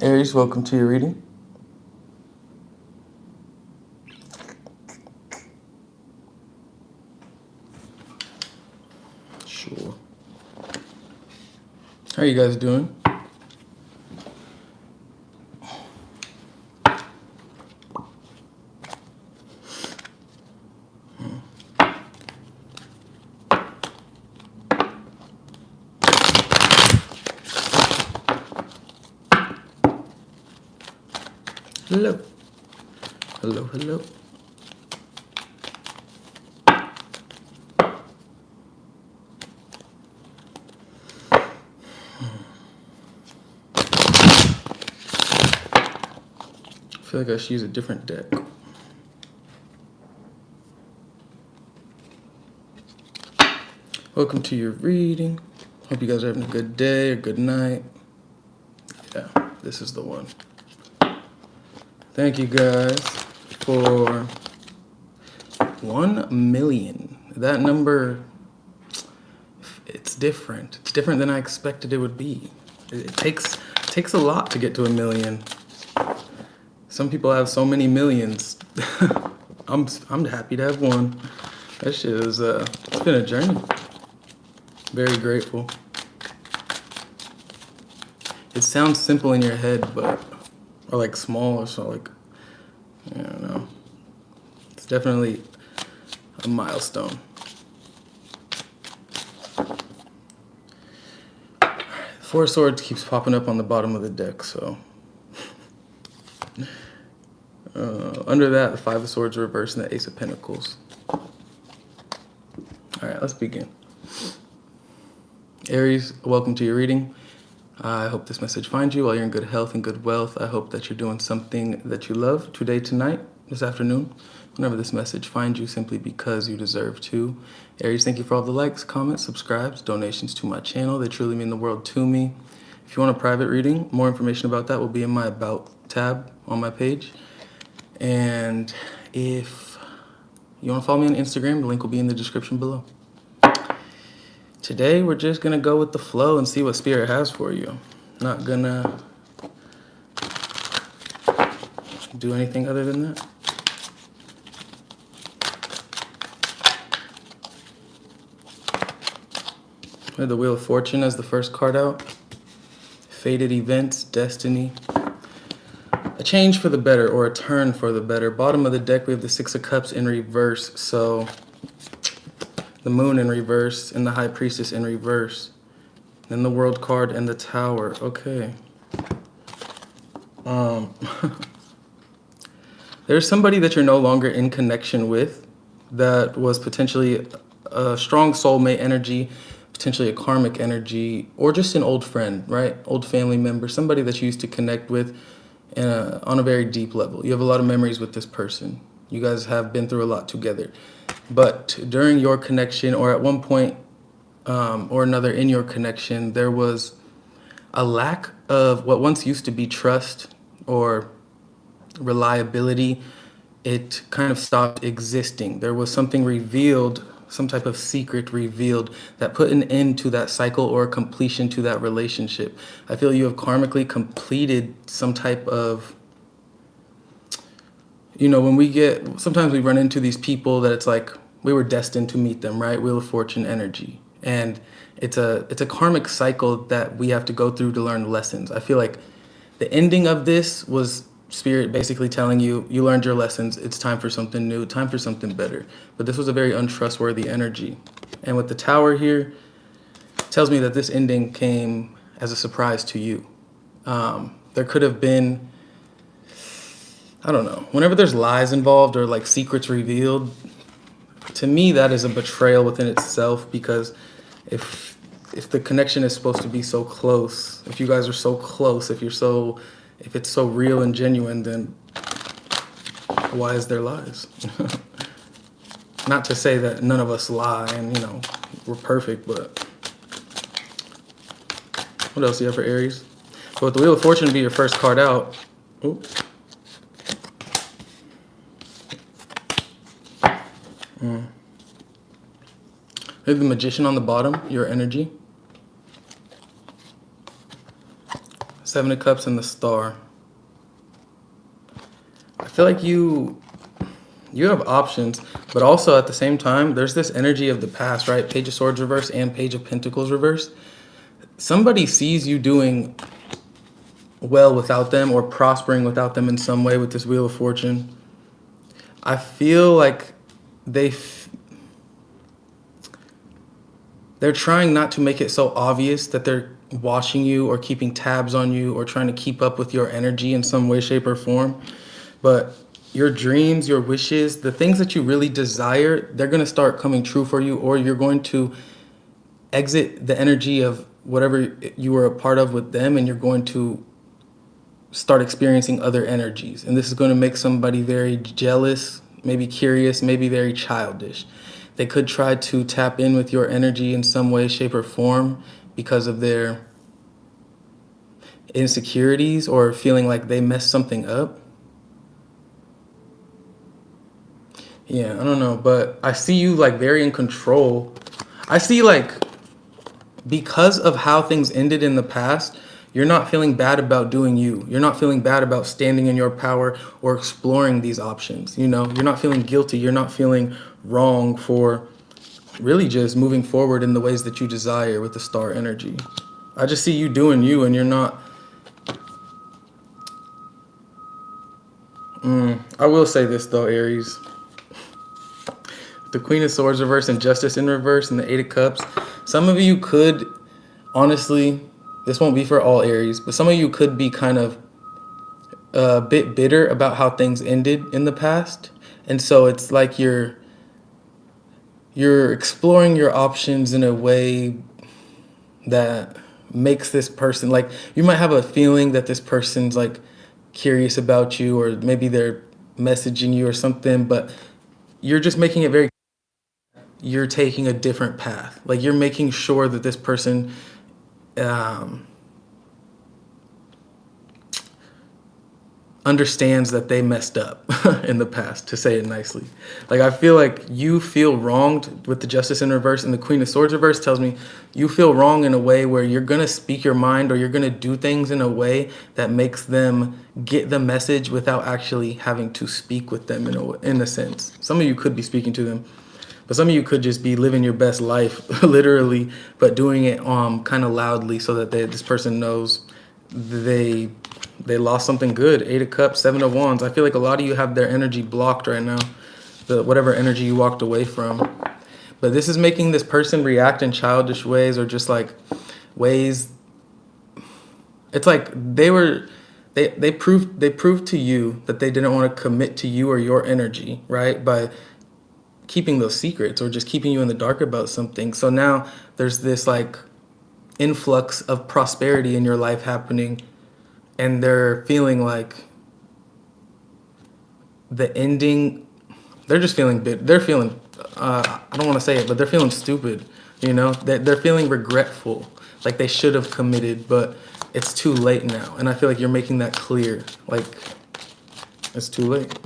Aries, welcome to your reading. Sure. How are you guys doing? Hello. Hello, hello. I feel like I should use a different deck. Welcome to your reading. Hope you guys are having a good day or good night. Yeah, this is the one. Thank you guys for 1 million. That number, it's different. It's different than I expected it would be. It takes a lot to get to 1 million. Some people have so many millions. I'm happy to have one. That shit is it's been a journey. Very grateful. It sounds simple in your head, or like small, or so like, I don't know. It's definitely a milestone. Four of Swords keeps popping up on the bottom of the deck, so. Under that, the Five of Swords reversed and the Ace of Pentacles. All right, let's begin. Aries, welcome to your reading. I hope this message finds you while you're in good health and good wealth. I hope that you're doing something that you love today, tonight, this afternoon, whenever this message finds you, simply because you deserve to. Aries, thank you for all the likes, comments, subscribes, donations to my channel. They truly mean the world to me. If you want a private reading, more information about that will be in my About tab on my page. And if you want to follow me on Instagram, the link will be in the description below. Today, we're just going to go with the flow and see what Spirit has for you. Not going to do anything other than that. We have the Wheel of Fortune as the first card out. Fated events, destiny. A change for the better or a turn for the better. Bottom of the deck, we have the Six of Cups in reverse. So the Moon in reverse and the High Priestess in reverse. Then the World card and the Tower. Okay. There's somebody that you're no longer in connection with that was potentially a strong soulmate energy, potentially a karmic energy, or just an old friend, right? Old family member, somebody that you used to connect with on a very deep level. You have a lot of memories with this person. You guys have been through a lot together. But during your connection, or at one point or another in your connection, there was a lack of what once used to be trust or reliability. It kind of stopped existing. There was something revealed, some type of secret revealed that put an end to that cycle or a completion to that relationship. I feel you have karmically completed some type of, sometimes we run into these people that it's like we were destined to meet them, right? Wheel of Fortune energy. And it's a karmic cycle that we have to go through to learn lessons. I feel like the ending of this was Spirit basically telling you, you learned your lessons, it's time for something new, time for something better. But this was a very untrustworthy energy. And with the Tower here, it tells me that this ending came as a surprise to you. There could have been, I don't know, whenever there's lies involved or like secrets revealed, to me that is a betrayal within itself, because if the connection is supposed to be so close, if you guys are so close, if it's so real and genuine, then why is there lies? Not to say that none of us lie and, we're perfect, but what else do you have for Aries? So with the Wheel of Fortune be your first card out. Oops. We have the Magician on the bottom, your energy. Seven of Cups and the Star. I feel like you have options, but also at the same time, there's this energy of the past, right? Page of Swords reverse and Page of Pentacles reverse. Somebody sees you doing well without them or prospering without them in some way with this Wheel of Fortune. I feel like they're trying not to make it so obvious that they're watching you or keeping tabs on you or trying to keep up with your energy in some way, shape, or form. But your dreams, your wishes, the things that you really desire, they're going to start coming true for you, or you're going to exit the energy of whatever you were a part of with them, and you're going to start experiencing other energies. And this is going to make somebody very jealous, maybe curious, maybe very childish. They could try to tap in with your energy in some way, shape, or form because of their insecurities or feeling like they messed something up. Yeah, I don't know, but I see you like very in control. I see like because of how things ended in the past, you're not feeling bad about doing you. You're not feeling bad about standing in your power or exploring these options. You know, you're not feeling guilty. You're not feeling wrong for really just moving forward in the ways that you desire with the star energy. I just see you doing you, and you're not. I will say this though, Aries. The Queen of Swords reverse and Justice in reverse and the Eight of Cups. Some of you could, honestly, this won't be for all Aries, but some of you could be kind of a bit bitter about how things ended in the past. And so it's like you're exploring your options in a way that makes this person, like, you might have a feeling that this person's like curious about you, or maybe they're messaging you or something, but you're just making it very, you're taking a different path. Like, you're making sure that this person understands that they messed up in the past, to say it nicely. Like, I feel like you feel wronged with the Justice in reverse, and the Queen of Swords reverse tells me you feel wrong in a way where you're going to speak your mind, or you're going to do things in a way that makes them get the message without actually having to speak with them in a sense. Some of you could be speaking to them, but some of you could just be living your best life, literally, but doing it kind of loudly so that this person knows they lost something good. Eight of Cups, Seven of Wands. I feel like a lot of you have their energy blocked right now, whatever energy you walked away from. But this is making this person react in childish ways, or just like ways. It's like they proved to you that they didn't want to commit to you or your energy, right? By keeping those secrets or just keeping you in the dark about something. So now there's this like influx of prosperity in your life happening, and they're feeling like the ending, they're just feeling they're feeling I don't want to say it, but they're feeling stupid. You know, they're feeling regretful, like they should have committed, but it's too late now. And I feel like you're making that clear, like it's too late.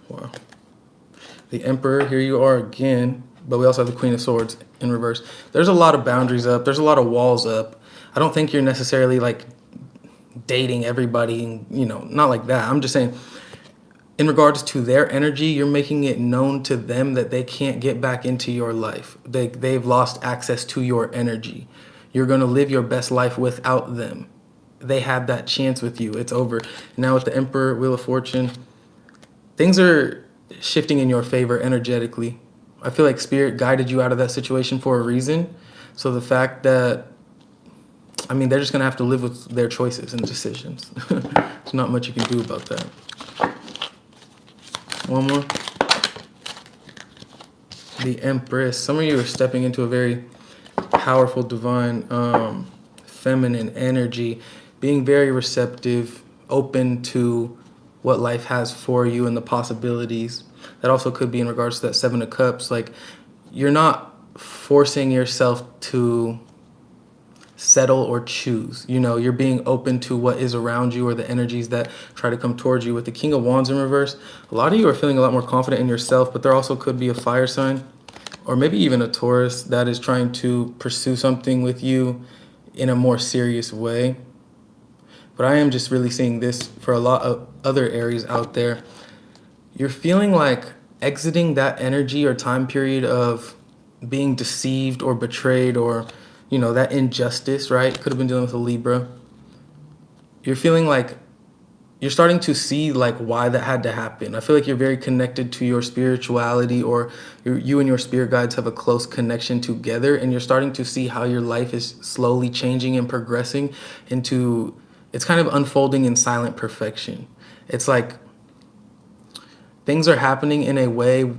Wow. The Emperor, here you are again, but we also have the Queen of Swords in reverse. There's a lot of boundaries up. There's a lot of walls up. I don't think you're necessarily like dating everybody, you know, not like that. I'm just saying, in regards to their energy, you're making it known to them that they can't get back into your life. They've lost access to your energy. You're going to live your best life without them. They had that chance with you. It's over. Now with the Emperor, Wheel of Fortune, things are shifting in your favor energetically. I feel like Spirit guided you out of that situation for a reason. So the fact that, I mean, they're just going to have to live with their choices and decisions. There's not much you can do about that. One more. The Empress. Some of you are stepping into a very powerful, divine, feminine energy, being very receptive, open to what life has for you and the possibilities. That also could be in regards to that Seven of Cups. Like, you're not forcing yourself to settle or choose. You know, you're being open to what is around you or the energies that try to come towards you. With the King of Wands in reverse, a lot of you are feeling a lot more confident in yourself, but there also could be a fire sign or maybe even a Taurus that is trying to pursue something with you in a more serious way. But I am just really seeing this for a lot of other Aries out there. You're feeling like exiting that energy or time period of being deceived or betrayed, or, that injustice, right? Could have been dealing with a Libra. You're feeling like you're starting to see like why that had to happen. I feel like you're very connected to your spirituality, or you and your spirit guides have a close connection together, and you're starting to see how your life is slowly changing and progressing into, it's kind of unfolding in silent perfection. It's like things are happening in a way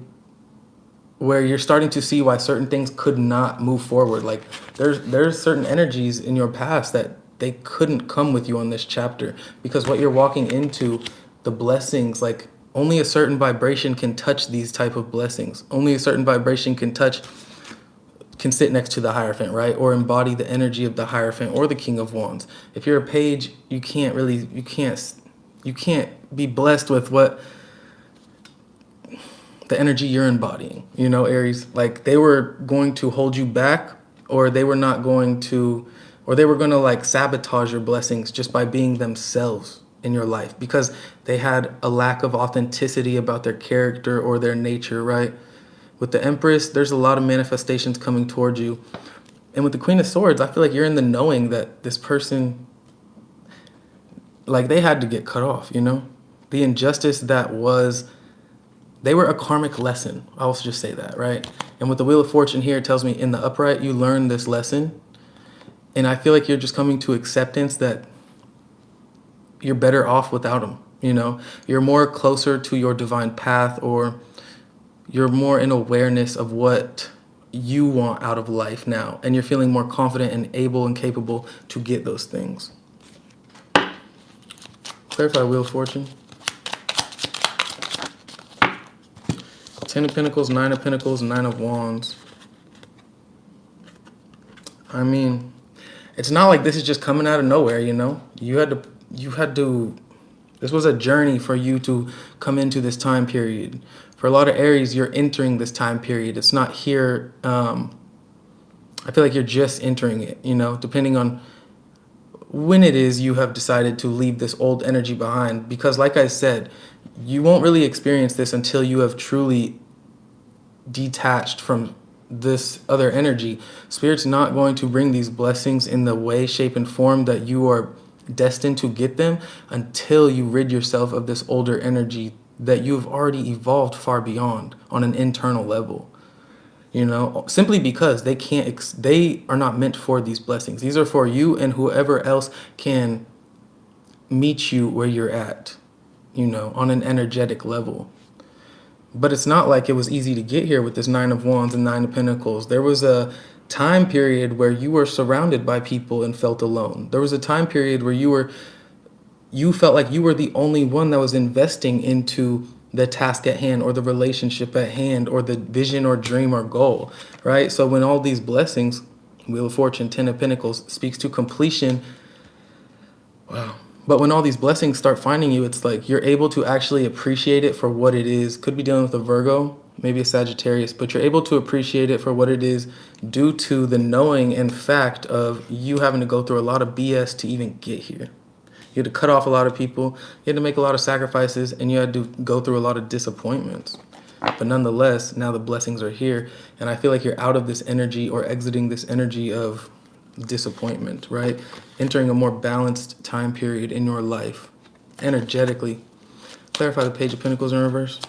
where you're starting to see why certain things could not move forward. Like there's certain energies in your past that they couldn't come with you on this chapter, because what you're walking into, the blessings, like only a certain vibration can touch these type of blessings. Only a certain vibration can sit next to the Hierophant, right? Or embody the energy of the Hierophant or the King of Wands. If you're a page, you can't be blessed with what the energy you're embodying, Aries. Like they were going to hold you back, or they were not going to, or they were going to like sabotage your blessings just by being themselves in your life, because they had a lack of authenticity about their character or their nature, right? With the Empress, there's a lot of manifestations coming towards you. And with the Queen of Swords, I feel like you're in the knowing that this person, like they had to get cut off, The injustice that was, they were a karmic lesson. I'll also just say that, right? And with the Wheel of Fortune here, it tells me in the upright, you learn this lesson. And I feel like you're just coming to acceptance that you're better off without them, You're more closer to your divine path, or you're more in awareness of what you want out of life now. And you're feeling more confident and able and capable to get those things. Clarify Wheel of Fortune. 10 of Pentacles, 9 of Pentacles, 9 of Wands. I mean, it's not like this is just coming out of nowhere, You had to, this was a journey for you to come into this time period. For a lot of Aries, you're entering this time period. It's not here. I feel like you're just entering it, depending on when it is you have decided to leave this old energy behind. Because like I said, you won't really experience this until you have truly detached from this other energy. Spirit's not going to bring these blessings in the way, shape, and form that you are destined to get them until you rid yourself of this older energy that you've already evolved far beyond on an internal level. Simply because they are not meant for these blessings. These are for you and whoever else can meet you where you're at, on an energetic level. But it's not like it was easy to get here with this 9 of Wands and 9 of Pentacles. There was a time period where you were surrounded by people and felt alone. There was a time period where you felt like you were the only one that was investing into the task at hand, or the relationship at hand, or the vision or dream or goal, right? So when all these blessings, Wheel of Fortune, 10 of Pentacles, speaks to completion. Wow. But when all these blessings start finding you, it's like you're able to actually appreciate it for what it is. Could be dealing with a Virgo, maybe a Sagittarius, but you're able to appreciate it for what it is due to the knowing and fact of you having to go through a lot of BS to even get here. You had to cut off a lot of people, you had to make a lot of sacrifices, and you had to go through a lot of disappointments. But nonetheless, now the blessings are here, and I feel like you're out of this energy, or exiting this energy of disappointment, right? Entering a more balanced time period in your life, energetically. Clarify the Page of Pentacles in reverse.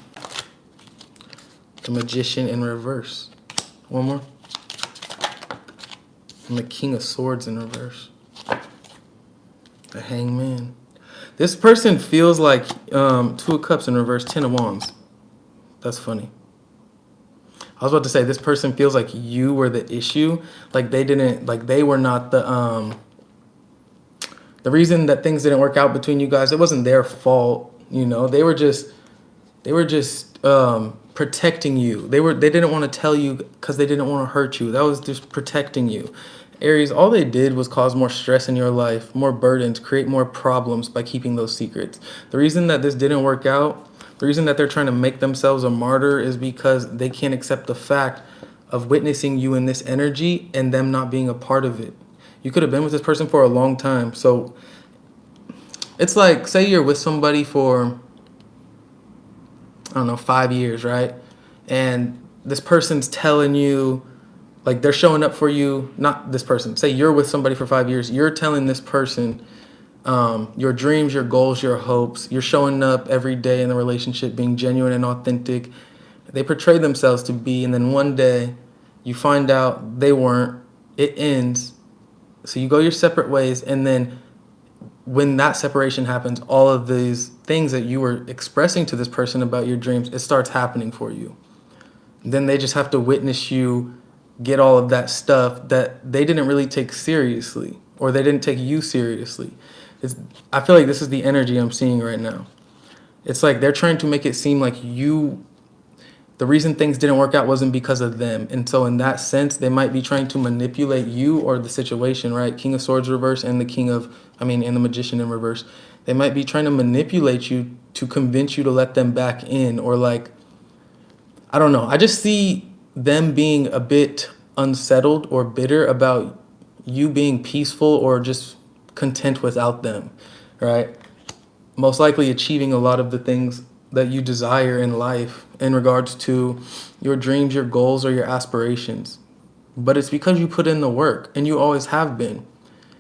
The Magician in reverse. One more. And the King of Swords in reverse. The Hangman. This person feels like 2 of Cups in reverse, 10 of Wands. That's funny. I was about to say, this person feels like you were the issue. Like they were not the reason that things didn't work out between you guys. It wasn't their fault, They were just protecting you. They didn't want to tell you because they didn't want to hurt you. That was just protecting you. Aries, all they did was cause more stress in your life, more burdens, create more problems by keeping those secrets. The reason that this didn't work out, the reason that they're trying to make themselves a martyr, is because they can't accept the fact of witnessing you in this energy and them not being a part of it. You could have been with this person for a long time. So it's like, say you're with somebody for, I don't know, 5 years, right? And this person's telling you, like, they're showing up for you, not this person. Say you're with somebody for 5 years. You're telling this person your dreams, your goals, your hopes. You're showing up every day in the relationship, being genuine and authentic. They portray themselves to be, and then one day you find out they weren't. It ends. So you go your separate ways, and then when that separation happens, all of these things that you were expressing to this person about your dreams, it starts happening for you. Then they just have to witness you get all of that stuff that they didn't really take seriously, or they didn't take you seriously. It's, I feel like this is the energy I'm seeing right now. It's like they're trying to make it seem like you, the reason things didn't work out wasn't because of them. And so in that sense, they might be trying to manipulate you or the situation, right? King of Swords reverse and and the Magician in reverse. They might be trying to manipulate you to convince you to let them back in, or like, I don't know. I just see them being a bit unsettled or bitter about you being peaceful or just content without them, right? Most likely achieving a lot of the things that you desire in life in regards to your dreams, your goals, or your aspirations. But it's because you put in the work, and you always have been.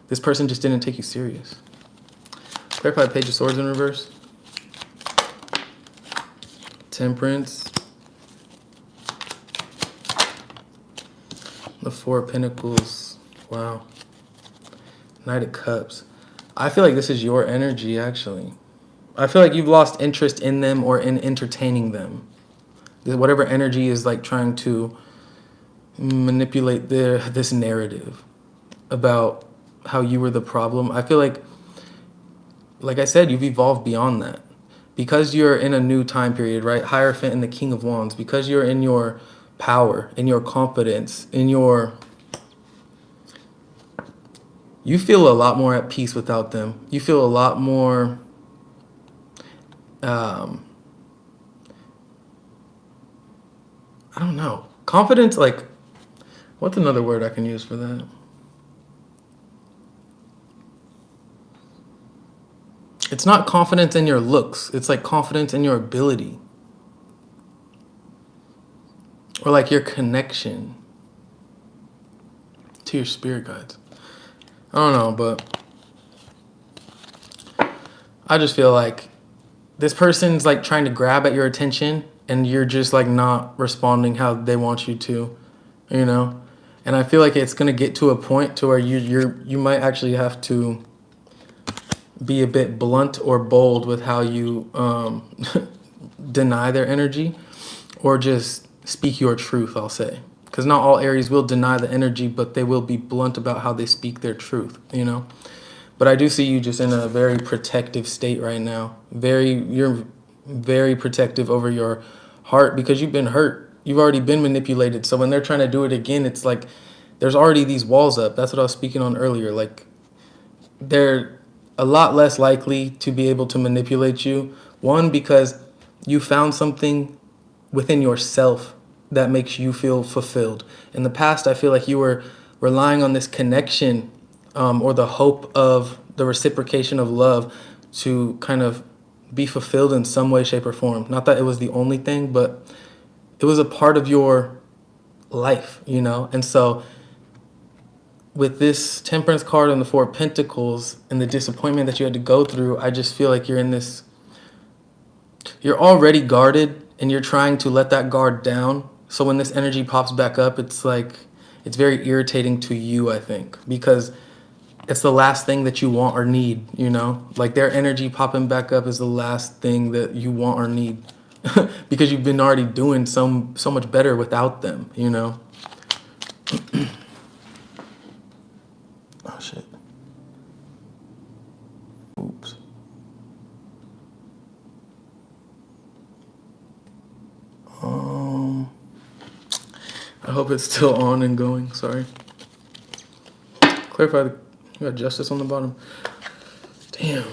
This person just didn't take you serious. Clarify Page of Swords in reverse. Temperance. The Four of Pentacles. Wow. Knight of Cups. I feel like this is your energy, actually. I feel like you've lost interest in them or in entertaining them. Whatever energy is like trying to manipulate this narrative about how you were the problem. I feel like I said, you've evolved beyond that. Because you're in a new time period, right? Hierophant and the King of Wands. Because you're in your power, in your confidence, you feel a lot more at peace without them. You feel a lot more I don't know. Confidence, like, what's another word I can use for that? It's not confidence in your looks. It's like confidence in your ability. Or like your connection to your spirit guides. I don't know, but I just feel like this person's like trying to grab at your attention, and you're just like not responding how they want you to, you know? And I feel like it's gonna get to a point to where you might actually have to be a bit blunt or bold with how you deny their energy, or just speak your truth, I'll say. Because not all Aries will deny the energy, but they will be blunt about how they speak their truth, you know? But I do see you just in a very protective state right now. You're very protective over your heart because you've been hurt. You've already been manipulated. So when they're trying to do it again, it's like there's already these walls up. That's what I was speaking on earlier. Like, they're a lot less likely to be able to manipulate you. One, because you found something within yourself that makes you feel fulfilled. In the past, I feel like you were relying on this connection or the hope of the reciprocation of love to kind of be fulfilled in some way, shape, or form. Not that it was the only thing, but it was a part of your life, you know? And so with this Temperance card and the Four of Pentacles and the disappointment that you had to go through, I just feel like you're already guarded, and you're trying to let that guard down. So when this energy pops back up, it's like, it's very irritating to you, I think, because it's the last thing that you want or need, you know? Like, their energy popping back up is the last thing that you want or need because you've been already doing so much better without them, you know? Oh, shit. Oops. I hope it's still on and going. Sorry. Clarify you got justice on the bottom. Damn.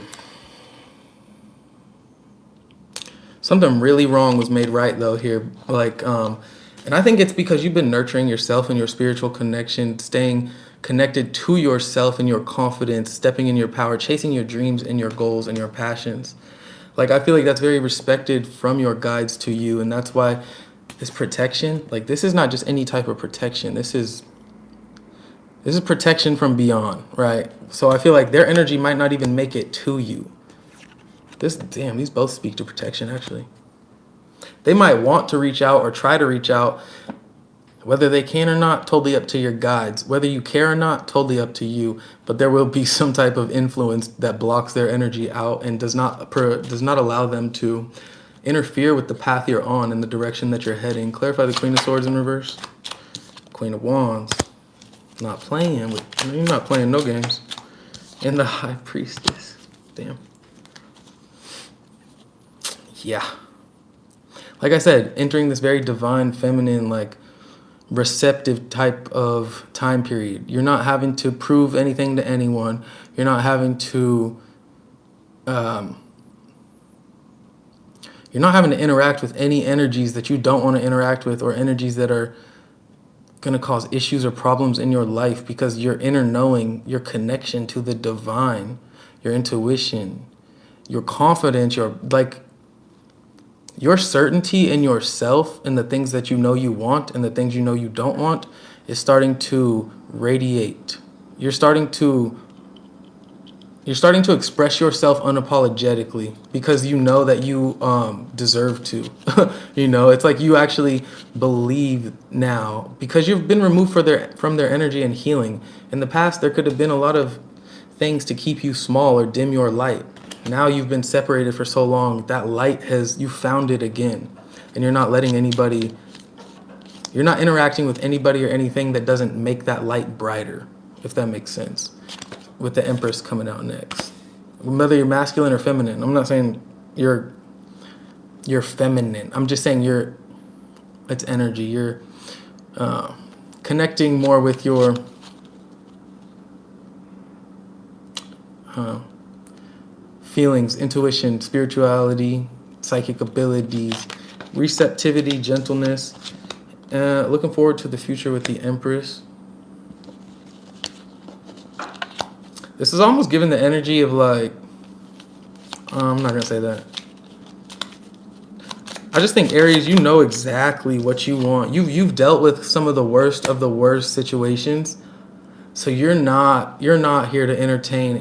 Something really wrong was made right though here. Like, and I think it's because you've been nurturing yourself and your spiritual connection, staying connected to yourself and your confidence, stepping in your power, chasing your dreams and your goals and your passions. Like, I feel like that's very respected from your guides to you. And that's why this protection, like, this is not just any type of protection. This is protection from beyond, right? So I feel like their energy might not even make it to you. These both speak to protection, actually. They might want to reach out or try to reach out. Whether they can or not, totally up to your guides. Whether you care or not, totally up to you. But there will be some type of influence that blocks their energy out and does not allow them to interfere with the path you're on and the direction that you're heading. Clarify the Queen of Swords in reverse. Queen of Wands. You're not playing no games. And the High Priestess. Damn. Yeah. Like I said, entering this very divine, feminine, like, receptive type of time period. You're not having to prove anything to anyone. You're not having to interact with any energies that you don't want to interact with, or energies that are going to cause issues or problems in your life, because your inner knowing, your connection to the divine, your intuition, your confidence, your certainty in yourself and the things that you know you want and the things you know you don't want is starting to radiate. You're starting to express yourself unapologetically because you know that you deserve to. It's like you actually believe now, because you've been removed from their energy and healing. In the past, there could have been a lot of things to keep you small or dim your light. Now you've been separated for so long, that light you found it again. And you're not interacting with anybody or anything that doesn't make that light brighter, if that makes sense. With the Empress coming out next. Whether you're masculine or feminine, I'm not saying you're feminine. I'm just saying it's energy. You're connecting more with your feelings, intuition, spirituality, psychic abilities, receptivity, gentleness. Looking forward to the future with the Empress. This is almost giving the energy of like, I'm not going to say that. I just think, Aries, you know exactly what you want. You've dealt with some of the worst situations. So you're not here to entertain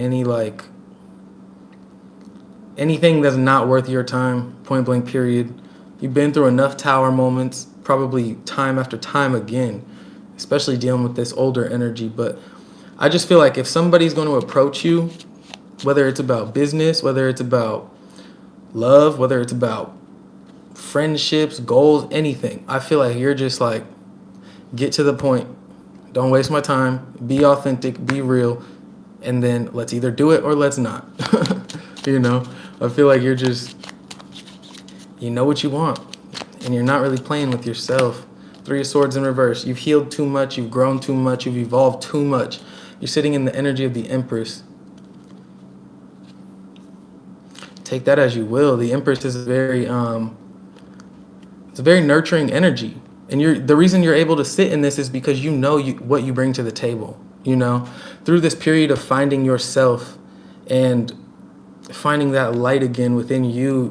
anything that's not worth your time, point blank period. You've been through enough tower moments, probably time after time again, especially dealing with this older energy. But I just feel like if somebody's going to approach you, whether it's about business, whether it's about love, whether it's about friendships, goals, anything, I feel like you're just like, get to the point. Don't waste my time. Be authentic, be real, and then let's either do it or let's not. I feel like you know what you want, and you're not really playing with yourself. Three of Swords in reverse. You've healed too much. You've grown too much. You've evolved too much. You're sitting in the energy of the Empress. Take that as you will. The Empress is it's a very nurturing energy. And the reason you're able to sit in this is because you know what you bring to the table. Through this period of finding yourself and finding that light again within you,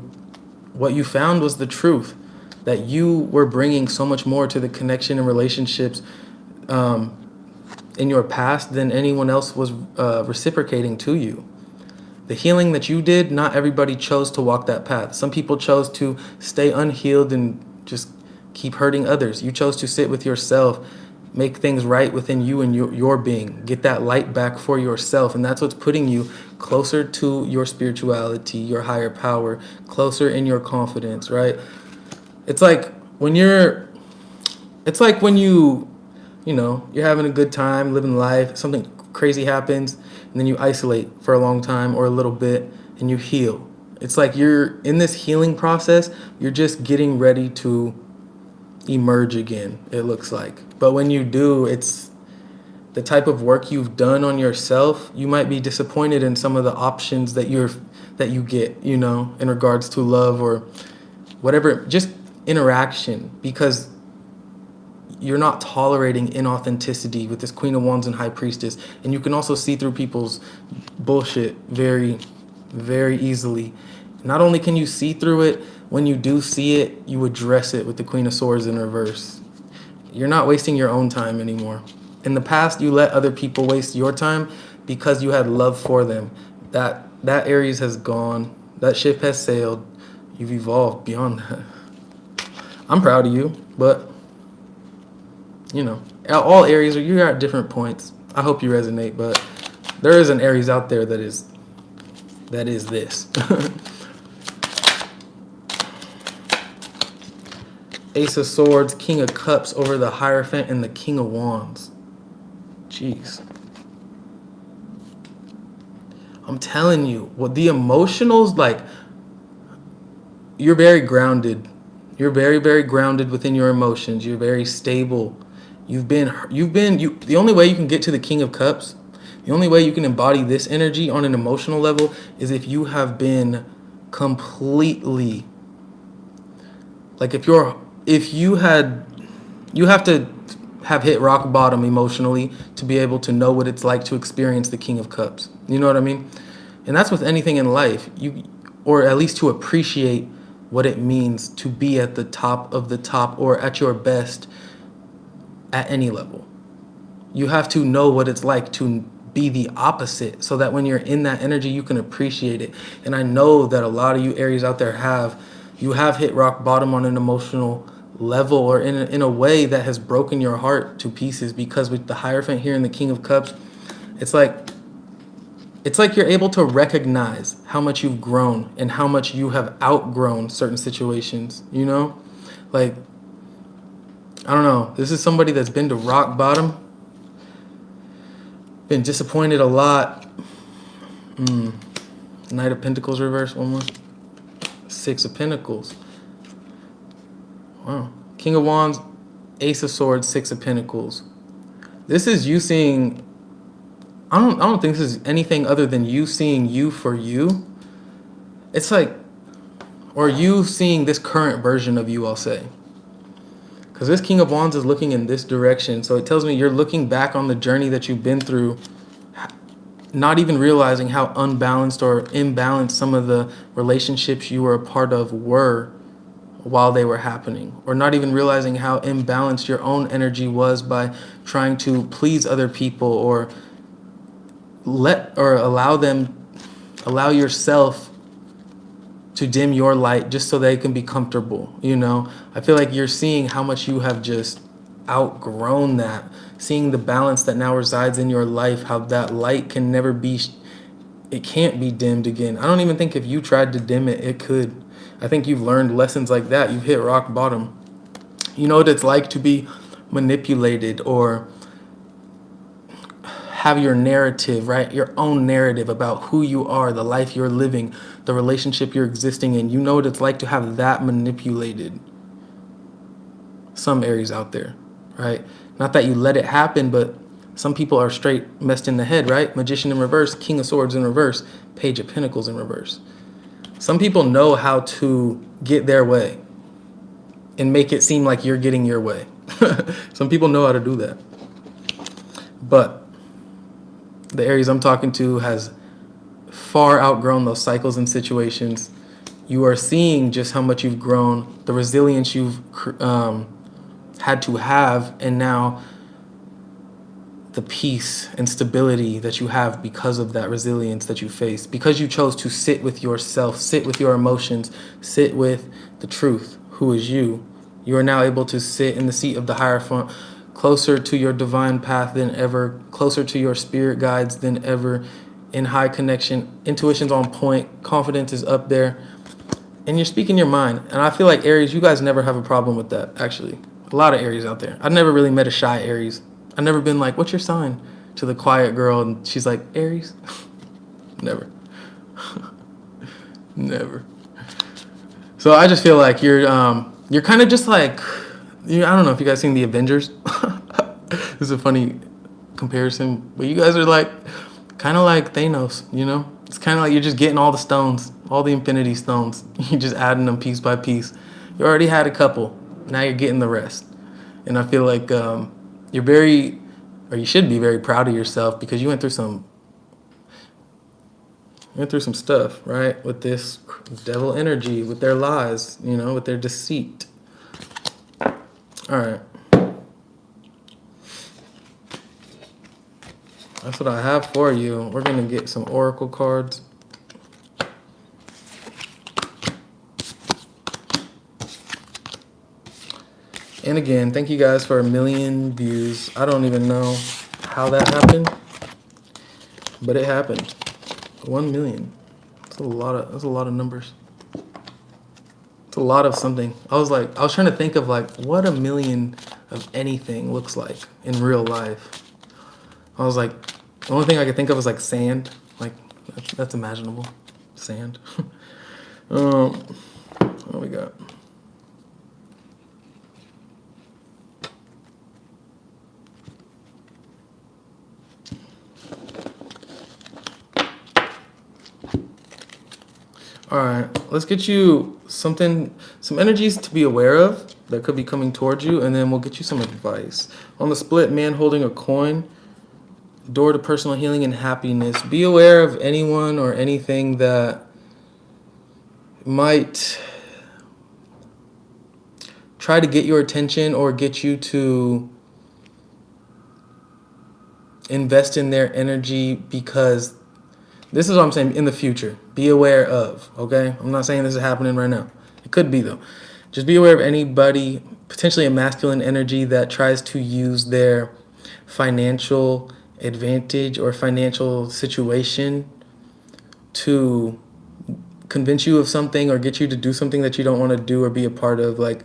what you found was the truth, that you were bringing so much more to the connection and relationships in your past than anyone else was reciprocating to you. The healing that you did, not everybody chose to walk that path. Some people chose to stay unhealed and just keep hurting others. You chose to sit with yourself, make things right within you and your being, get that light back for yourself. And that's what's putting you closer to your spirituality, your higher power, closer in your confidence, right? It's like when you're having a good time, living life, something crazy happens, and then you isolate for a long time or a little bit and you heal. It's like you're in this healing process, you're just getting ready to emerge again, it looks like. But when you do, it's the type of work you've done on yourself. You might be disappointed in some of the options that you get, in regards to love or whatever, just interaction, because you're not tolerating inauthenticity with this Queen of Wands and High Priestess. And you can also see through people's bullshit very, very easily. Not only can you see through it, when you do see it, you address it with the Queen of Swords in reverse. You're not wasting your own time anymore. In the past, you let other people waste your time because you had love for them. That Aries has gone. That ship has sailed. You've evolved beyond that. I'm proud of you, but you know, all Aries you're at different points. I hope you resonate, but there is an Aries out there that is this. Ace of Swords, King of Cups over the Hierophant, and the King of Wands. Jeez. I'm telling you, what the emotionals, like, you're very grounded. You're very, very grounded within your emotions. You're very stable. The only way you can get to the King of Cups, the only way you can embody this energy on an emotional level is if you have been completely, like you have to have hit rock bottom emotionally to be able to know what it's like to experience the King of Cups. You know what I mean? And that's with anything in life. Or at least to appreciate what it means to be at the top of the top or at your best at any level. You have to know what it's like to be the opposite so that when you're in that energy, you can appreciate it. And I know that a lot of you Aries out there have hit rock bottom on an emotional level or in a way that has broken your heart to pieces, because with the Hierophant here and the King of Cups, it's like you're able to recognize how much you've grown and how much you have outgrown certain situations, you know? Like, I don't know. This is somebody that's been to rock bottom, been disappointed a lot. Knight of Pentacles reverse, one more. Six of Pentacles. Wow. King of Wands, Ace of Swords, Six of Pentacles. This is you seeing, I don't think this is anything other than you seeing you for you. It's like, or you seeing this current version of you, I'll say. Because this King of Wands is looking in this direction. So it tells me you're looking back on the journey that you've been through, not even realizing how unbalanced or imbalanced some of the relationships you were a part of were while they were happening, or not even realizing how imbalanced your own energy was by trying to please other people or allow yourself to dim your light just so they can be comfortable. You know, I feel like you're seeing how much you have just outgrown that, seeing the balance that now resides in your life, how that light can never be, it can't be dimmed again. I don't even think if you tried to dim it, it could. I think you've learned lessons like that. You've hit rock bottom. You know what it's like to be manipulated or have your narrative, right? Your own narrative about who you are, the life you're living, the relationship you're existing in. You know what it's like to have that manipulated. Some Aries out there, right? Not that you let it happen, but some people are straight messed in the head, right? Magician in reverse, King of Swords in reverse, Page of Pentacles in reverse. Some people know how to get their way and make it seem like you're getting your way. Some people know how to do that. But the Aries I'm talking to has far outgrown those cycles and situations. You are seeing just how much you've grown, the resilience you've had to have, and now the peace and stability that you have because of that resilience that you face, because you chose to sit with yourself, sit with your emotions, sit with the truth, who is you. You are now able to sit in the seat of the Hierophant, closer to your divine path than ever, closer to your spirit guides than ever, in high connection, intuition's on point, confidence is up there, and you're speaking your mind. And I feel like Aries, you guys never have a problem with that, actually. A lot of Aries out there. I've never really met a shy Aries. I've never been like, what's your sign? To the quiet girl, and she's like, Aries? Never. Never. So I just feel like you're kind of just like, I don't know if you guys seen The Avengers. This is a funny comparison, but you guys are like, kind of like Thanos, you know? It's kind of like you're just getting all the stones, all the Infinity Stones. You're just adding them piece by piece. You already had a couple. Now you're getting the rest. And I feel like you're very, or you should be very proud of yourself because you went through some stuff, right? With this devil energy, with their lies, with their deceit. All right. That's what I have for you. We're going to get some oracle cards. And again, thank you guys for 1,000,000 views. I don't even know how that happened, but it happened. 1,000,000. That's a lot of numbers. It's a lot of something. I was trying to think of like what 1,000,000 of anything looks like in real life. I was like, the only thing I could think of was like sand. Like that's imaginable. Sand. What do we got? All right, let's get you some energies to be aware of that could be coming towards you, and then we'll get you some advice. On the split, man holding a coin, door to personal healing and happiness. Be aware of anyone or anything that might try to get your attention or get you to invest in their energy, because this is what I'm saying in the future. Be aware of, okay? I'm not saying this is happening right now. It could be, though. Just be aware of anybody, potentially a masculine energy, that tries to use their financial advantage or financial situation to convince you of something or get you to do something that you don't want to do or be a part of. Like,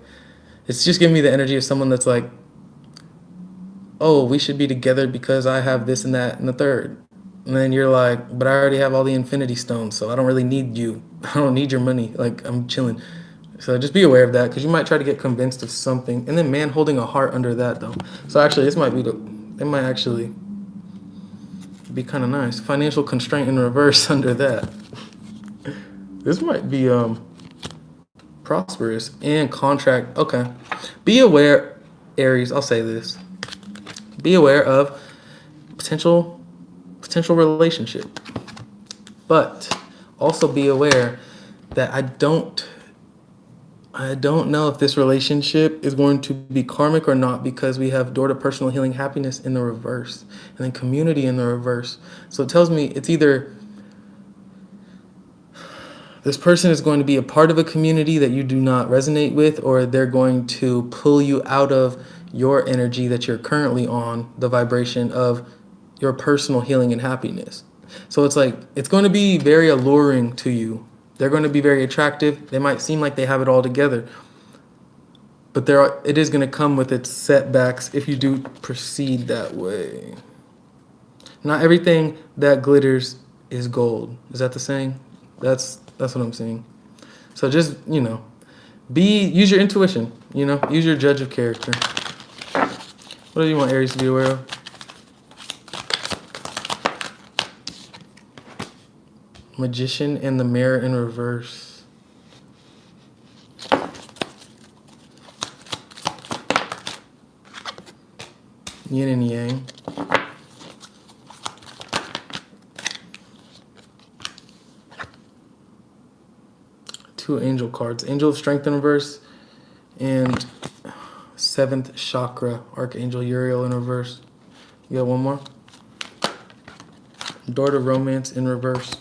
it's just giving me the energy of someone that's like, oh, we should be together because I have this and that and the third. And then you're like, but I already have all the infinity stones, so I don't really need you. I don't need your money. Like, I'm chilling. So just be aware of that, because you might try to get convinced of something. And then man holding a heart under that, though. So actually, it might actually be kind of nice. Financial constraint in reverse under that. This might be prosperous and contract. Okay. Be aware, Aries, I'll say this. Be aware of potential relationship. But also be aware that I don't know if this relationship is going to be karmic or not, because we have door to personal healing, happiness in the reverse, and then community in the reverse. So it tells me it's either this person is going to be a part of a community that you do not resonate with, or they're going to pull you out of your energy that you're currently on, the vibration of your personal healing and happiness. So it's like, it's going to be very alluring to you. They're going to be very attractive. They might seem like they have it all together, but it is going to come with its setbacks if you do proceed that way. Not everything that glitters is gold. Is that the saying? That's what I'm saying. So just, use your intuition, use your judge of character. What do you want Aries to be aware of? Magician and the mirror in reverse. Yin and yang. Two angel cards. Angel of strength in reverse and 7th chakra, Archangel Uriel in reverse. You got one more? Door to romance in reverse.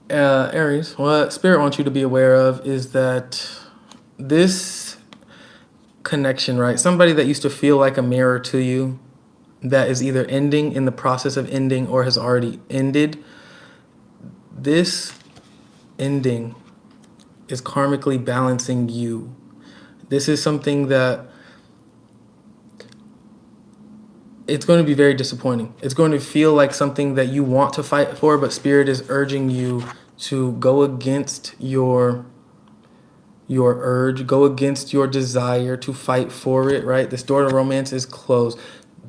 Aries, what Spirit wants you to be aware of is that this connection, right? Somebody that used to feel like a mirror to you, that is either ending, in the process of ending, or has already ended. This ending is karmically balancing you. This is something that it's going to be very disappointing. It's going to feel like something that you want to fight for, but Spirit is urging you to go against your urge, go against your desire to fight for it, right? This door to romance is closed.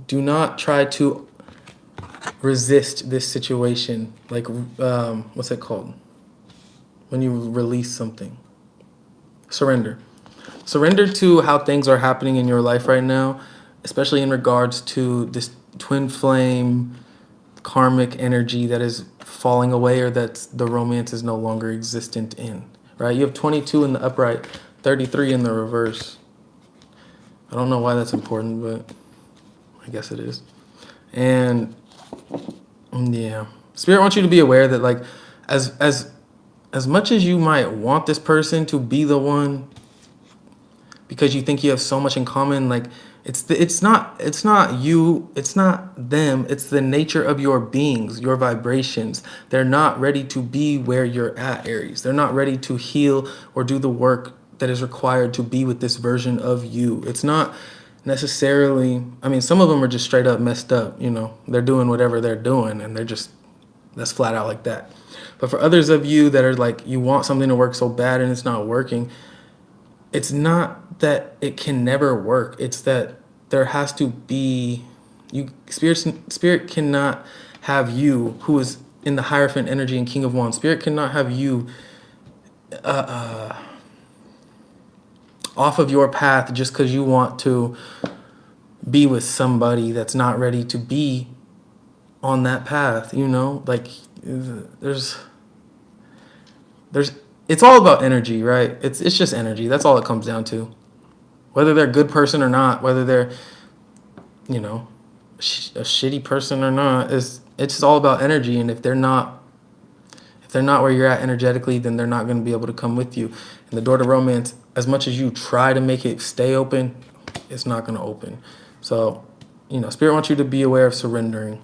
Do not try to resist this situation. Like, what's it called? When you release something. Surrender. Surrender to how things are happening in your life right now, especially in regards to this twin flame karmic energy that is falling away, or that the romance is no longer existent in, right? You have 22 in the upright, 33 in the reverse. I don't know why that's important, but I guess it is. And yeah, Spirit wants you to be aware that, like, as much as you might want this person to be the one, because you think you have so much in common, like, it's not you, it's not them, it's the nature of your beings, your vibrations. They're not ready to be where you're at, Aries. They're not ready to heal or do the work that is required to be with this version of you. It's not necessarily, I mean, some of them are just straight up messed up, you know. They're doing whatever they're doing, and they're just, that's flat out like that. But for others of you that are like, you want something to work so bad and it's not working, it's not that it can never work. It's that there has to be, you, spirit cannot have you, who is in the Hierophant energy and King of Wands. Spirit cannot have you off of your path just because you want to be with somebody that's not ready to be on that path, you know? Like, there's it's all about energy, right? It's just energy. That's all it comes down to. Whether they're a good person or not, whether they're, you know, a shitty person or not, it's just all about energy. And if they're not where you're at energetically, then they're not going to be able to come with you. And the door to romance, as much as you try to make it stay open, it's not going to open. So, you know, Spirit wants you to be aware of surrendering.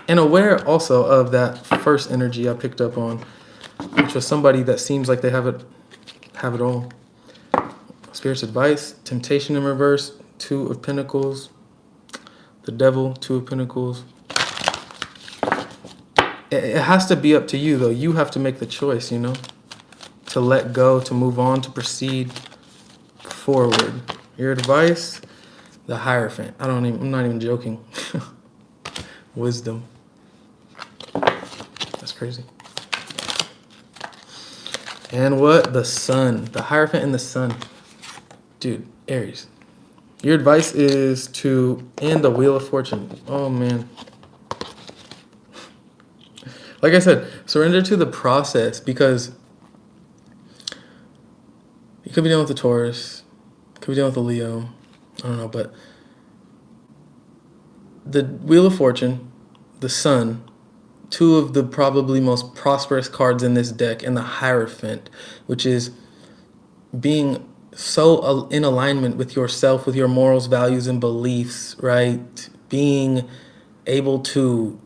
And aware also of that first energy I picked up on, which was somebody that seems like they have it all. Spirit's advice, temptation in reverse, 2 of Pentacles, the devil, 2 of Pentacles. It has to be up to you, though. You have to make the choice, you know, to let go, to move on, to proceed forward. Your advice, the Hierophant. I'm not even joking. Wisdom. That's crazy. And what? The Sun. The Hierophant and the Sun. Dude, Aries. Your advice is to end the Wheel of Fortune. Oh, man. Like I said, surrender to the process, because you could be dealing with the Taurus, could be dealing with the Leo. I don't know, but the Wheel of Fortune, the Sun, 2 of the probably most prosperous cards in this deck, and the Hierophant, which is being so in alignment with yourself, with your morals, values, and beliefs, right? Being able to,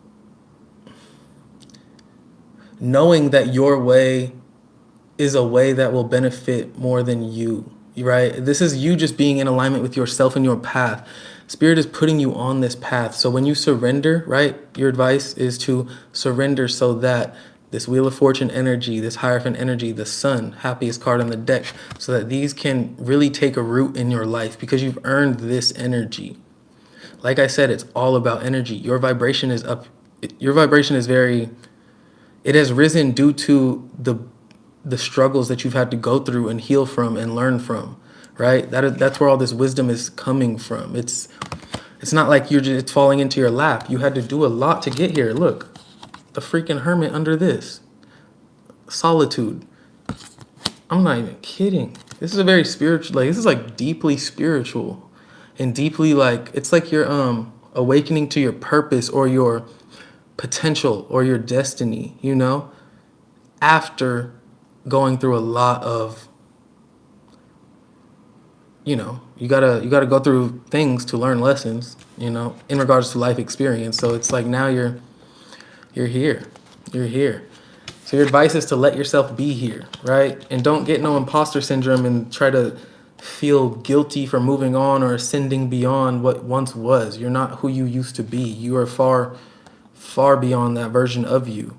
knowing that your way is a way that will benefit more than you, right? This is you just being in alignment with yourself and your path. Spirit is putting you on this path. So when you surrender, right, your advice is to surrender so that this Wheel of Fortune energy, this Hierophant energy, the Sun, happiest card on the deck, so that these can really take a root in your life, because you've earned this energy. Like I said, it's all about energy. Your vibration is up. Your vibration is very, it has risen due to the struggles that you've had to go through and heal from and learn from, right? That's where all this wisdom is coming from. It's not like you're just falling into your lap. You had to do a lot to get here. Look, the freaking Hermit under this. Solitude. I'm not even kidding. This is a very spiritual, like, this is like deeply spiritual and deeply, like, it's like you're awakening to your purpose or your potential or your destiny, you know, after going through a lot of, you know, you gotta go through things to learn lessons, you know, in regards to life experience. So it's like now you're here. So your advice is to let yourself be here, right? And don't get no imposter syndrome and try to feel guilty for moving on or ascending beyond what once was. You're not who you used to be. You are far, far beyond that version of you.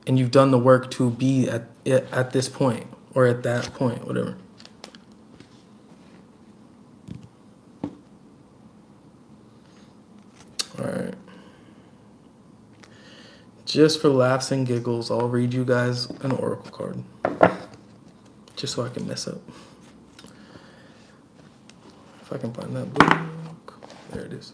And you've done the work to be at this point, or at that point, whatever. All right. Just for laughs and giggles, I'll read you guys an oracle card. just so I can mess up. If I can find that book. There it is.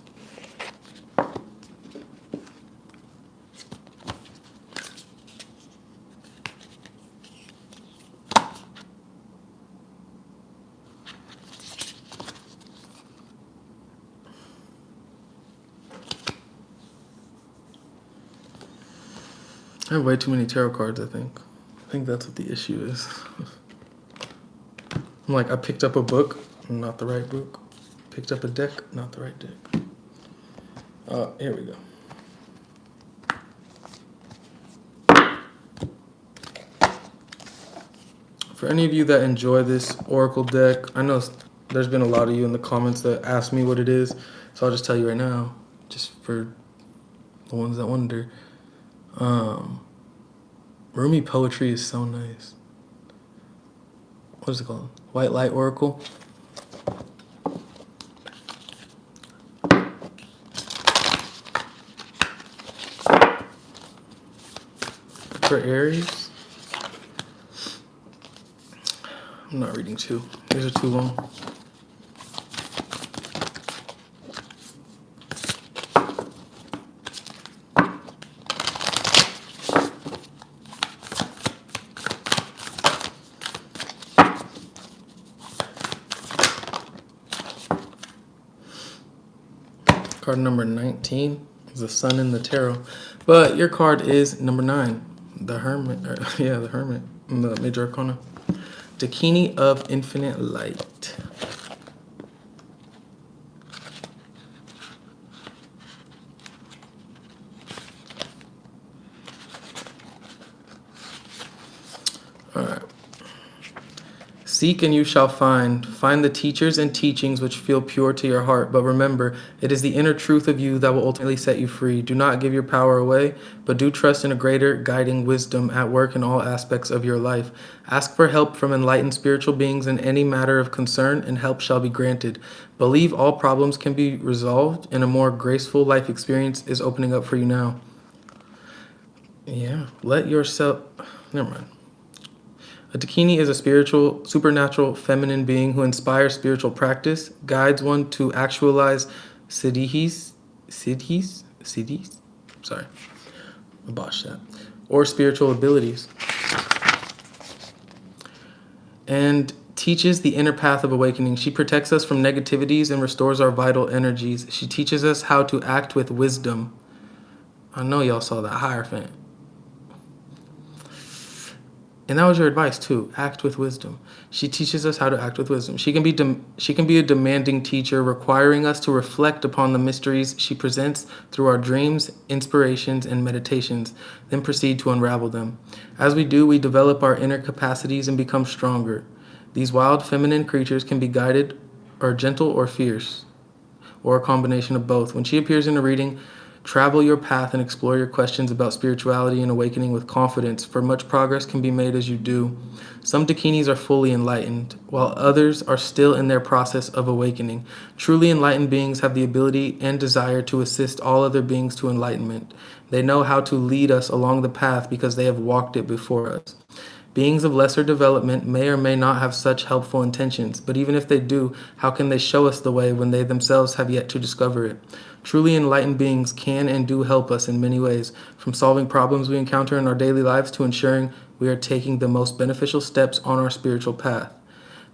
I have way too many tarot cards, I think. I think that's what the issue is. I'm like, I picked up a book, not the right book. Picked up a deck, not the right deck. Here we go. For any of you that enjoy this Oracle deck, I know there's been a lot of you in the comments that ask me what it is, so I'll just tell you right now, just for the ones that wonder. Rumi poetry is so nice. What is it called? White Light Oracle. For Aries. I'm not reading two. These are too long. Card number 19 is the Sun in the Tarot. But your card is number 9, the Hermit. The Hermit in the Major Arcana. Dakini of Infinite Light. All right. Seek and you shall find. Find the teachers and teachings which feel pure to your heart. But remember, it is the inner truth of you that will ultimately set you free. Do not give your power away, but do trust in a greater guiding wisdom at work in all aspects of your life. Ask for help from enlightened spiritual beings in any matter of concern, and help shall be granted. Believe all problems can be resolved, and a more graceful life experience is opening up for you now. Yeah, let yourself... Never mind. A Dakini is a spiritual, supernatural, feminine being who inspires spiritual practice, guides one to actualize siddhis? Sorry, I botched that. Or spiritual abilities. And teaches the inner path of awakening. She protects us from negativities and restores our vital energies. She teaches us how to act with wisdom. I know y'all saw that Hierophant. And that was your advice too. Act with wisdom. She teaches us how to act with wisdom. She can be a demanding teacher, requiring us to reflect upon the mysteries she presents through our dreams, inspirations, and meditations, then proceed to unravel them. As we do, we develop our inner capacities and become stronger. These wild feminine creatures can be guided or gentle or fierce, or a combination of both. When she appears in a reading, travel your path and explore your questions about spirituality and awakening with confidence, for much progress can be made as you do. Some Dakinis are fully enlightened, while others are still in their process of awakening. Truly enlightened beings have the ability and desire to assist all other beings to enlightenment. They know how to lead us along the path because they have walked it before us. Beings of lesser development may or may not have such helpful intentions, but even if they do, how can they show us the way when they themselves have yet to discover it? Truly enlightened beings can and do help us in many ways, from solving problems we encounter in our daily lives to ensuring we are taking the most beneficial steps on our spiritual path.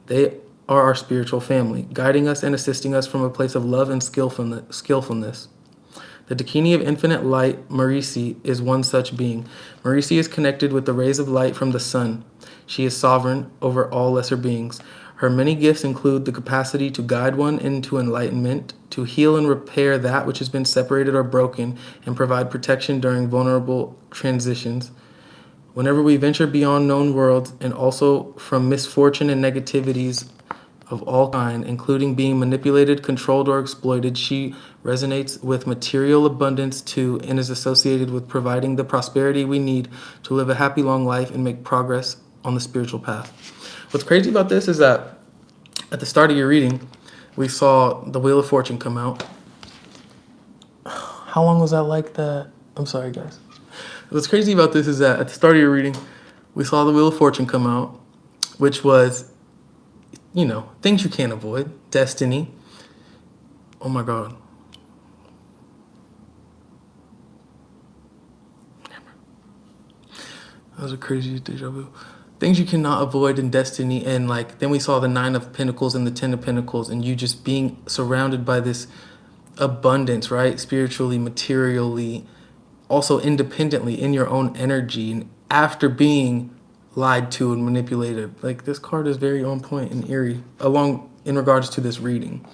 They are our spiritual family, guiding us and assisting us from a place of love and skillfulness. The Dakini of Infinite Light, Marisi, is one such being. Marisi is connected with the rays of light from the sun. She is sovereign over all lesser beings. Her many gifts include the capacity to guide one into enlightenment, to heal and repair that which has been separated or broken, and provide protection during vulnerable transitions. Whenever we venture beyond known worlds, and also from misfortune and negativities of all kind, including being manipulated, controlled, or exploited, she resonates with material abundance too, and is associated with providing the prosperity we need to live a happy long life and make progress on the spiritual path. What's crazy about this is that at the start of your reading, we saw the Wheel of Fortune come out. How long was that like that? I'm sorry, guys. What's crazy about this is that at the start of your reading, we saw the Wheel of Fortune come out, which was, things you can't avoid, destiny. Oh my God. That was a crazy deja vu. Things you cannot avoid in destiny. And like, then we saw the 9 of Pentacles and the 10 of Pentacles, and you just being surrounded by this abundance, right? Spiritually, materially, also independently in your own energy. And after being lied to and manipulated, like this card is very on point and eerie along in regards to this reading.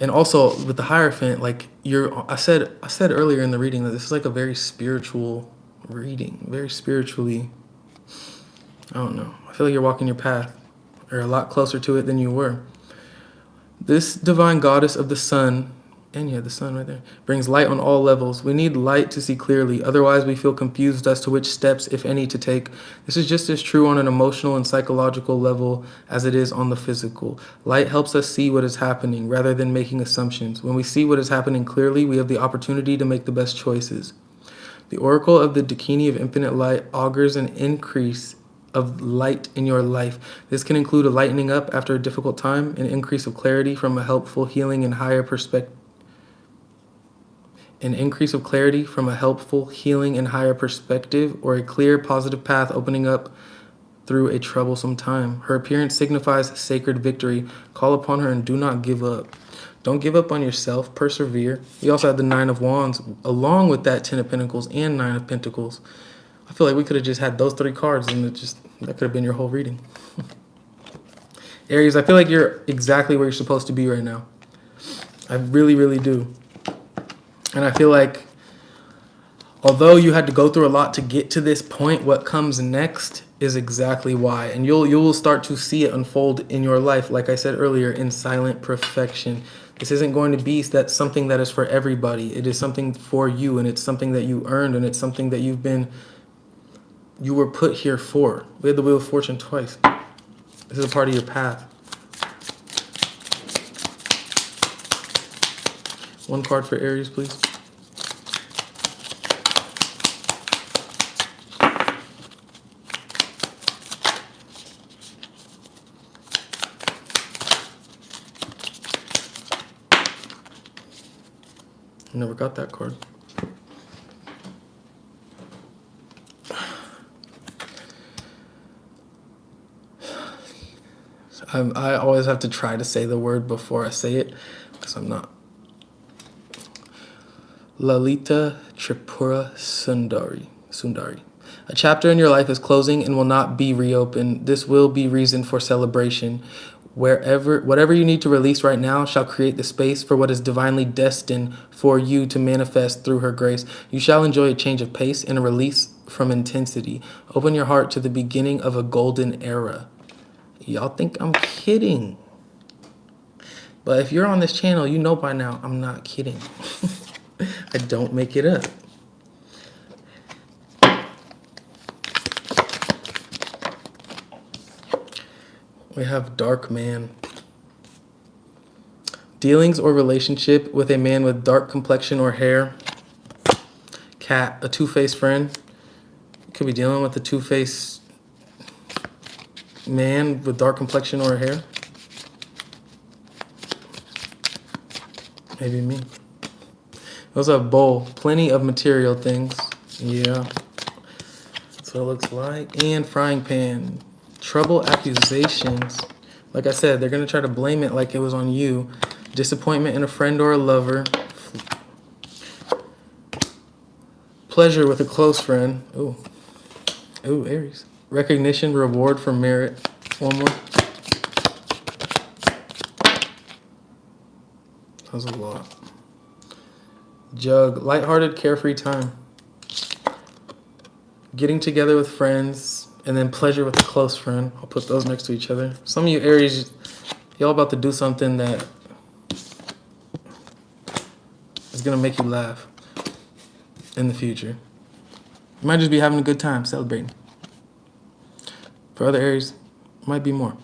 And also with the Hierophant, like I said earlier in the reading that this is like a very spiritual reading, very spiritually, I don't know. I feel like you're walking your path or a lot closer to it than you were. This divine goddess of the sun, and you have the sun right there, brings light on all levels. We need light to see clearly. Otherwise, we feel confused as to which steps, if any, to take. This is just as true on an emotional and psychological level as it is on the physical. Light helps us see what is happening rather than making assumptions. When we see what is happening clearly, we have the opportunity to make the best choices. The oracle of the Dakini of infinite light augurs an increase of light in your life. This can include a lightening up after a difficult time, an increase of clarity from a helpful healing and higher perspective. An increase of clarity from a helpful healing and higher perspective, or a clear positive path opening up through a troublesome time. Her appearance signifies sacred victory. Call upon her and do not give up. Don't give up on yourself. Persevere. We also had the 9 of Wands along with that 10 of Pentacles and 9 of Pentacles. I feel like we could have just had those 3 cards and that could have been your whole reading. Aries, I feel like you're exactly where you're supposed to be right now. I really, really do. And I feel like although you had to go through a lot to get to this point, what comes next is exactly why. And you will start to see it unfold in your life, like I said earlier, in silent perfection. This isn't going to be something that is for everybody. It is something for you, and it's something that you earned, and it's something that you were put here for. We had the Wheel of Fortune twice. This is a part of your path. One card for Aries, please. I never got that card. I always have to try to say the word before I say it because I'm not. Lalita Tripura Sundari. A chapter in your life is closing and will not be reopened. This will be reason for celebration. Whatever you need to release right now shall create the space for what is divinely destined for you to manifest through her grace. You shall enjoy a change of pace and a release from intensity. Open your heart to the beginning of a golden era. Y'all think I'm kidding. But if you're on this channel, you know by now I'm not kidding. I don't make it up. We have Dark Man. Dealings or relationship with a man with dark complexion or hair. Cat, a two-faced friend. Could be dealing with a two-faced man with dark complexion or hair. Maybe me. We also have Bowl. Plenty of material things. Yeah. That's what it looks like. And Frying Pan. Trouble, accusations. Like I said, they're going to try to blame it like it was on you. Disappointment in a friend or a lover. Pleasure with a close friend. Ooh. Ooh, Aries. Recognition, reward for merit. One more. That was a lot. Jug. Lighthearted, carefree time. Getting together with friends. And then pleasure with a close friend. I'll put those next to each other. Some of you Aries, y'all about to do something that is going to make you laugh in the future. You might just be having a good time, celebrating. For other Aries, might be more.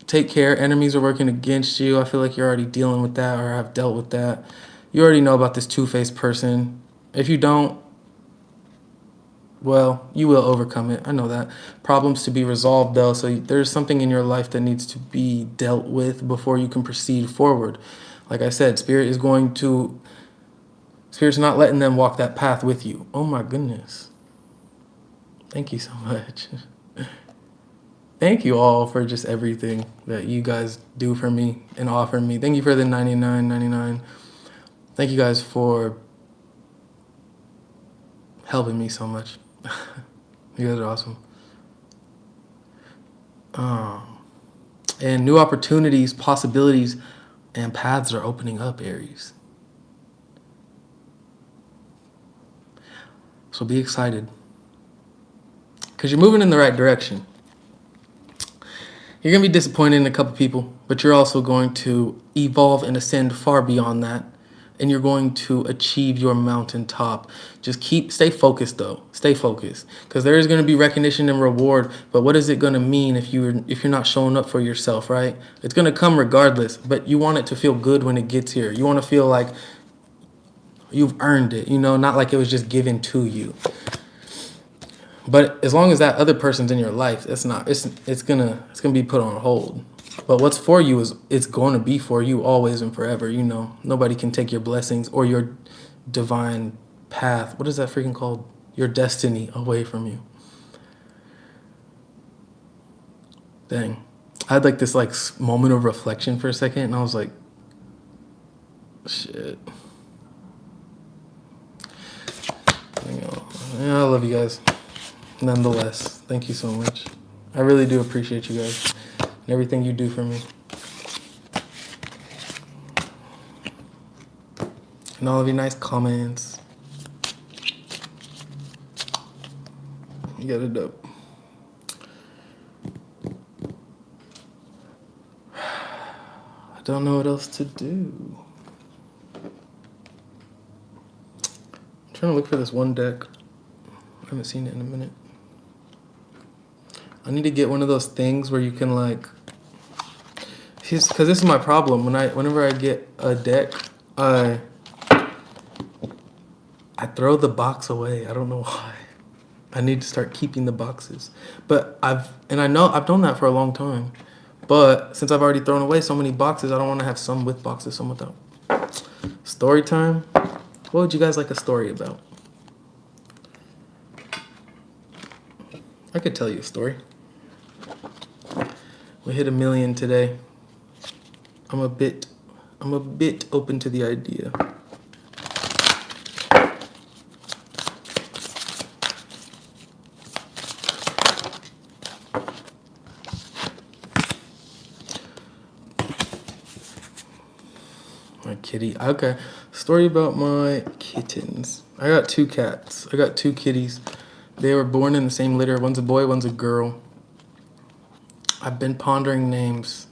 Take care. Enemies are working against you. I feel like you're already dealing with that or have dealt with that. You already know about this two-faced person. If you don't, Well, you will overcome it. I know that. Problems to be resolved, though. So there's something in your life that needs to be dealt with before you can proceed forward. Like I said, Spirit's not letting them walk that path with you. Oh my goodness. Thank you so much. Thank you all for just everything that you guys do for me and offer me. Thank you for the 99.99. Thank you guys for helping me so much. You guys are awesome. And new opportunities, possibilities, and paths are opening up, Aries. So be excited. Because you're moving in the right direction. You're going to be disappointed in a couple people, but you're also going to evolve and ascend far beyond that. And you're going to achieve your mountaintop. Just stay focused though. Stay focused. Because there is going to be recognition and reward, but what is it going to mean if you're not showing up for yourself, right? It's going to come regardless, but you want it to feel good when it gets here. You want to feel like you've earned it, not like it was just given to you. But as long as that other person's in your life, it's gonna be put on hold. But what's for you it's going to be for you always and forever. Nobody can take your blessings or your divine path. What is that freaking called? Your destiny away from you. Dang, I had like this moment of reflection for a second, and I was like, shit. Yeah, I love you guys. Nonetheless, thank you so much. I really do appreciate you guys and everything you do for me. And all of your nice comments. You got it up. I don't know what else to do. I'm trying to look for this one deck. I haven't seen it in a minute. I need to get one of those things where you can because this is my problem. Whenever I get a deck, I throw the box away. I don't know why. I need to start keeping the boxes. But I know I've done that for a long time. But since I've already thrown away so many boxes, I don't want to have some with boxes, some without. Story time. What would you guys like a story about? I could tell you a story. We hit 1 million today. I'm a bit open to the idea. My kitty. Okay. Story about my kittens. I got 2 cats. I got 2 kitties. They were born in the same litter. One's a boy, one's a girl. I've been pondering names.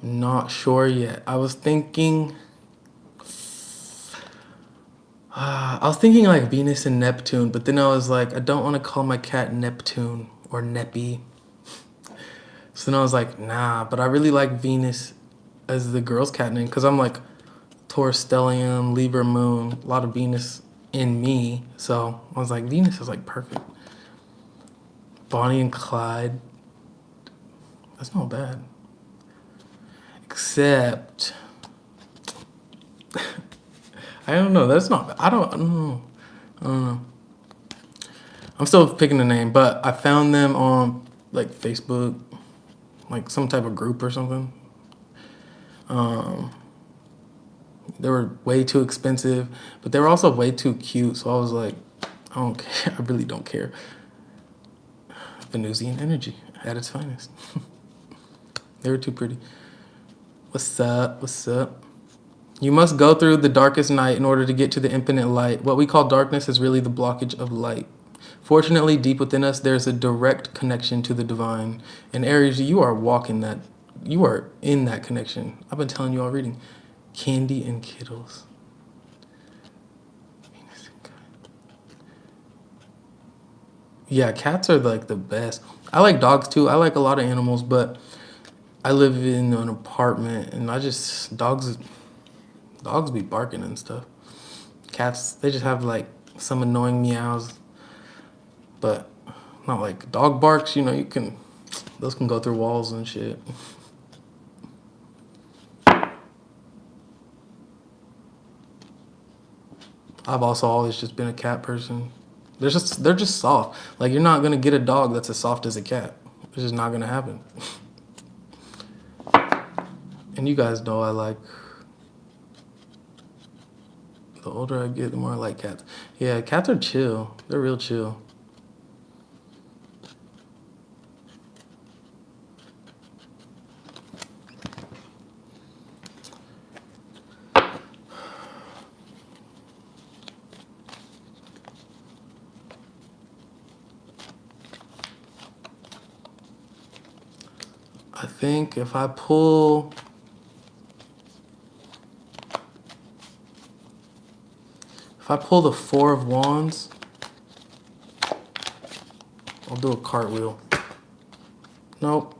Not sure yet. I was thinking like Venus and Neptune, but then I was like, I don't want to call my cat Neptune or Neppy. So then I was like, nah, but I really like Venus as the girl's cat name because I'm like Taurus stellium, Libra moon, a lot of Venus in me. So I was like, Venus is like perfect. Bonnie and Clyde. That's not bad. Except, I don't know. That's not bad. I don't know. I'm still picking a name, but I found them on like Facebook, like some type of group or something. They were way too expensive, but they were also way too cute. So I was like, I don't care. I really don't care. Venusian energy at its finest. They were too pretty. What's up? What's up? You must go through the darkest night in order to get to the infinite light. What we call darkness is really the blockage of light. Fortunately, deep within us, there's a direct connection to the divine. And Aries, you are walking that. You are in that connection. I've been telling you all reading. Candy and Kittles. Yeah, cats are like the best. I like dogs too. I like a lot of animals, but I live in an apartment and dogs be barking and stuff. Cats, they just have like some annoying meows. but not like dog barks. You know, those can go through walls and shit. I've also always just been a cat person. They're just soft. Like you're not gonna get a dog that's as soft as a cat. It's just not gonna happen. And you guys know I like. The older I get, the more I like cats. Yeah, cats are chill. They're real chill. I think if I pull the Four of Wands, I'll do a cartwheel. Nope.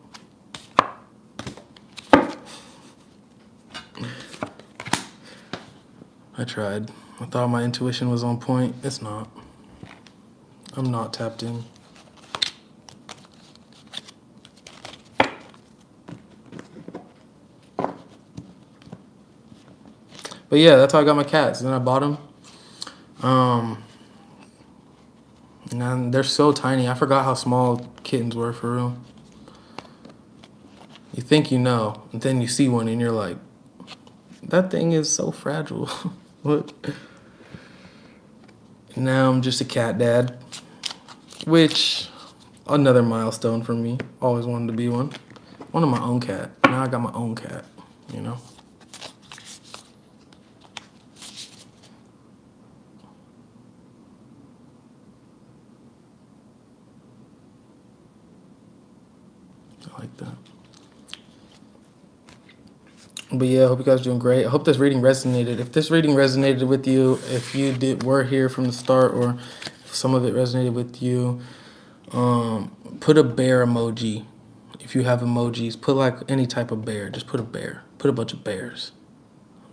I tried. I thought my intuition was on point. It's not. I'm not tapped in. But yeah, that's how I got my cats. Then I bought them. And they're so tiny. I forgot how small kittens were for real. You think you know, and then you see one and you're like, that thing is so fragile. What? Now I'm just a cat dad, which another milestone for me. Always wanted to be one. One of my own cat. Now I got my own cat, you know? I like that. But yeah, I hope you guys are doing great. I hope this reading resonated. If this reading resonated with you, if you were here from the start, or if some of it resonated with you, put a bear emoji. If you have emojis, put like any type of bear. Just put a bear. Put a bunch of bears.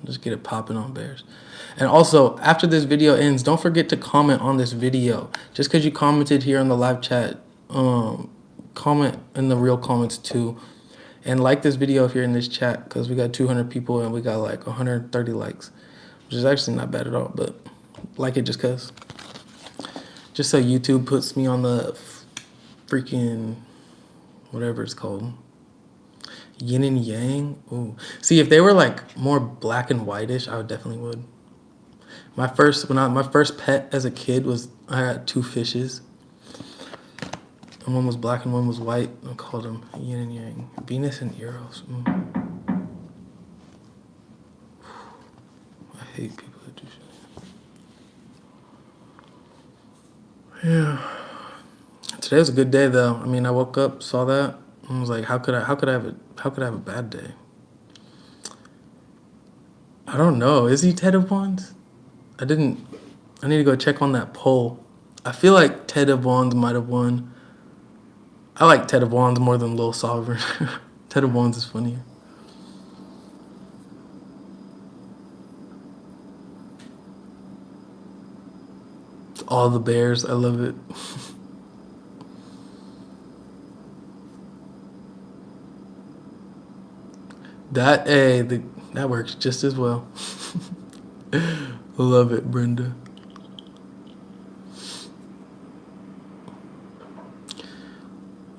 Just get it popping on bears. And also, after this video ends, don't forget to comment on this video. Just because you commented here on the live chat, comment in the real comments too. And like this video if you're in this chat, because we got 200 people and we got like 130 likes, which is actually not bad at all, but like it just because. Just so YouTube puts me on the freaking, whatever it's called. Yin and yang. Ooh. See, if they were like more black and whitish, I definitely would. My first pet as a kid was, I had two fishes. And one was black and one was white. I called them yin and yang. Venus and Eros. I hate people that do shit. Yeah. Today was a good day though. I mean, I woke up, saw that, and was like, how could I have a bad day? I don't know. Is he Ted of Wands? I need to go check on that poll. I feel like Ted of Wands might have won. I like Ted of Wands more than Lil Sovereign. Ted of Wands is funnier. All the bears. I love it. That works just as well. Love it, Brenda.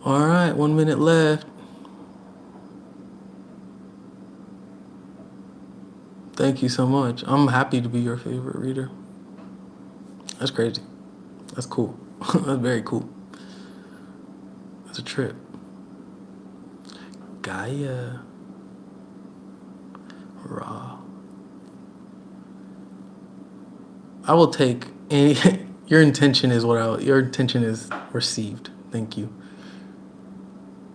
All right, 1 minute left. Thank you so much. I'm happy to be your favorite reader. That's crazy. That's cool. That's very cool. That's a trip. Gaia. Raw. I will take any. Your intention is your intention is received. Thank you.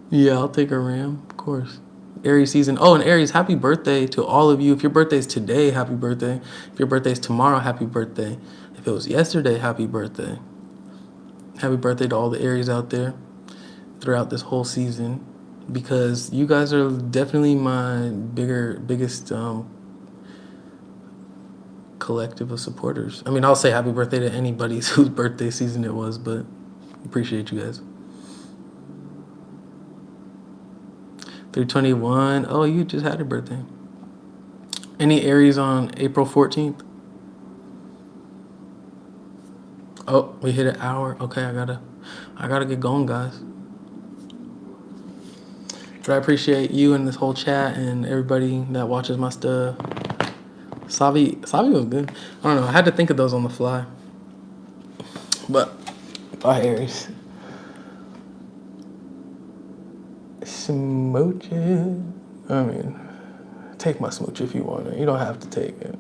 Yeah, I'll take a ram, of course. Aries season. Oh, and Aries, happy birthday to all of you. If your birthday's today, happy birthday. If your birthday's tomorrow, happy birthday. If it was yesterday, happy birthday. Happy birthday to all the Aries out there throughout this whole season, because you guys are definitely my biggest collective of supporters. I mean, I'll say happy birthday to anybody whose birthday season it was, but Appreciate you guys. 321. Oh, you just had a birthday. Any Aries on April 14th? Oh, we hit an hour. Okay, I gotta get going, guys. But I appreciate you and this whole chat and everybody that watches my stuff. Savi was good. I don't know. I had to think of those on the fly. But bye, Aries. Smooches. I mean, take my smooch if you want it. You don't have to take it.